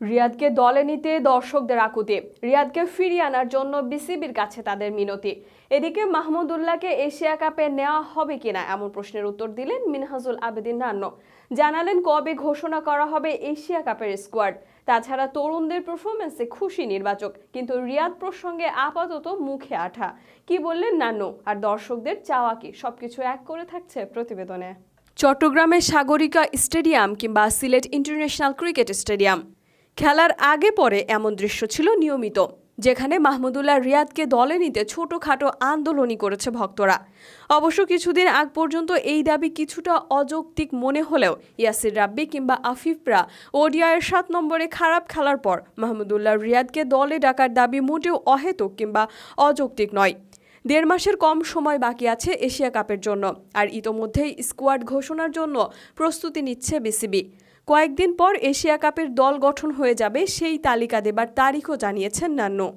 রিয়াদকে দলে নিতে দর্শকদের আকুতি, রিয়াদকে ফিরিয়ে আনার জন্য বিসিবির কাছে তাদের মিনতি। এদিকে মাহমুদুল্লাহকে এশিয়া কাপে নেওয়া হবে কিনা এমন প্রশ্নের উত্তর দিলেন মিনহাজুল আবেদিন নান্নু। জানালেন কবে ঘোষণা করা হবে এশিয়া কাপের স্কোয়াড। তাছাড়া তরুণদের পারফরমেন্সে খুশি নির্বাচক, কিন্তু রিয়াদ প্রসঙ্গে আপাতত মুখে আঠা। কি বললেন নান্নু আর দর্শকদের চাওয়া কি, সবকিছু এক করে থাকছে প্রতিবেদনে। চট্টগ্রামের সাগরিকা স্টেডিয়াম কিংবা সিলেট ইন্টারন্যাশনাল ক্রিকেট স্টেডিয়াম, খেলার আগে পরে এমন দৃশ্য ছিল নিয়মিত, যেখানে মাহমুদুল্লাহ রিয়াদকে দলে নিতে ছোটখাটো আন্দোলনই করেছে ভক্তরা। অবশ্য কিছুদিন আগ পর্যন্ত এই দাবি কিছুটা অযৌক্তিক মনে হলেও ইয়াসির রাব্বি কিংবা আফিফরা ওডিআইয়ের 7 নম্বরে খারাপ খেলার পর মাহমুদুল্লাহ রিয়াদকে দলে ডাকার দাবি মোটেও অহেতুক কিংবা অযৌক্তিক নয়। 1.5 মাসের কম সময় বাকি আছে এশিয়া কাপের জন্য, আর ইতোমধ্যেই স্কোয়াড ঘোষণার জন্য প্রস্তুতি নিচ্ছে বিসিবি। কয়েকদিন পর এশিয়া কাপের দল গঠন হয়ে যাবে, সেই তালিকা দেবার তারিখও জানিয়েছেন নান্নু।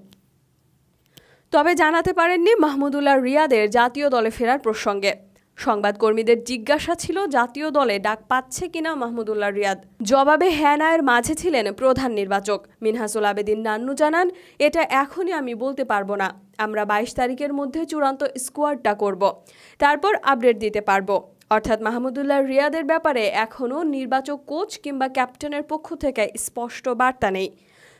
তবে জানাতে পারেননি মাহমুদুল্লাহ রিয়াদের জাতীয় দলে ফেরার প্রসঙ্গে। সংবাদকর্মীদের জিজ্ঞাসা ছিল জাতীয় দলে ডাক পাচ্ছে কিনা মাহমুদুল্লাহ রিয়াদ। জবাবে হ্যাঁ নায়ের মাঝে ছিলেন প্রধান নির্বাচক মিনহাজুল আবেদিন নান্নু। জানান, এটা এখনই আমি বলতে পারবো না, আমরা 22 তারিখের মধ্যে চূড়ান্ত স্কোয়াডটা করব, তারপর আপডেট দিতে পারবো। অর্থাৎ মাহমুদুল্লাহ রিয়াদের ব্যাপারে এখনও নির্বাচক, কোচ কিংবা ক্যাপ্টেনের পক্ষ থেকে স্পষ্ট বার্তা নেই।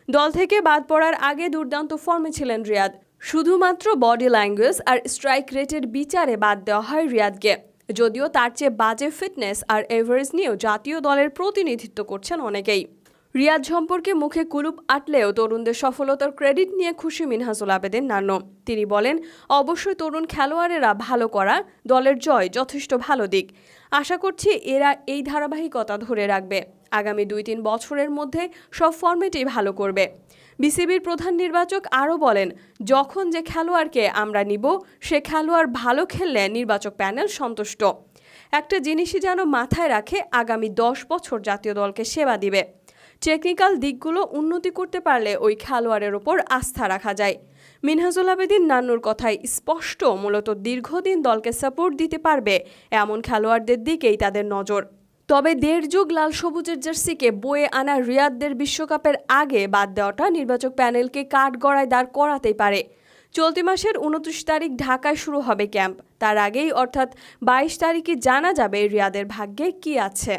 দল থেকে বাদ পড়ার আগে দুর্দান্ত ফর্মে ছিলেন রিয়াদ। শুধুমাত্র বডি ল্যাঙ্গুয়েজ আর স্ট্রাইক রেটের বিচারে বাদ দেওয়া হয় রিয়াদকে। যদিও তার চেয়ে বাজে ফিটনেস আর এভারেজ নিয়েও জাতীয় দলের প্রতিনিধিত্ব করছেন অনেকেই। রিয়াদ সম্পর্কে মুখে কুলুপ আটলেও তরুণদের সফলতার ক্রেডিট নিয়ে খুশি মিনহাজুল আবেদিন নান্নু। তিনি বলেন, অবশ্যই তরুণ খেলোয়াড়েরা ভালো করা, দলের জয় যথেষ্ট ভালো দিক। আশা করছি এরা এই ধারাবাহিকতা ধরে রাখবে। আগামী 2-3 বছরের মধ্যে সব ফরম্যাটেই ভালো করবে। বিসিবির প্রধান নির্বাচক আরও বলেন, যখন যে খেলোয়াড়কে আমরা নিব, সে খেলোয়াড় ভালো খেললে নির্বাচক প্যানেল সন্তুষ্ট। একটা জিনিসই যেন মাথায় রাখে, আগামী 10 বছর জাতীয় দলকে সেবা দিবে। টেকনিক্যাল দিকগুলো উন্নতি করতে পারলে ওই খেলোয়াড়ের ওপর আস্থা রাখা যায়। মিনহাজুল আবেদিন নান্নুর কথায় স্পষ্ট, মূলত দীর্ঘদিন দলকে সাপোর্ট দিতে পারবে এমন খেলোয়াড়দের দিকেই তাদের নজর। তবে 1.5 যুগ লাল সবুজের জার্সিকে বয়ে আনা রিয়াদদের বিশ্বকাপের আগে বাদ দেওয়াটা নির্বাচক প্যানেলকে কাঠগড়ায় দাঁড় করাতেই পারে। চলতি মাসের 29 তারিখ ঢাকায় শুরু হবে ক্যাম্প। তার আগেই অর্থাৎ 22 তারিখে জানা যাবে রিয়াদের ভাগ্যে কি আছে।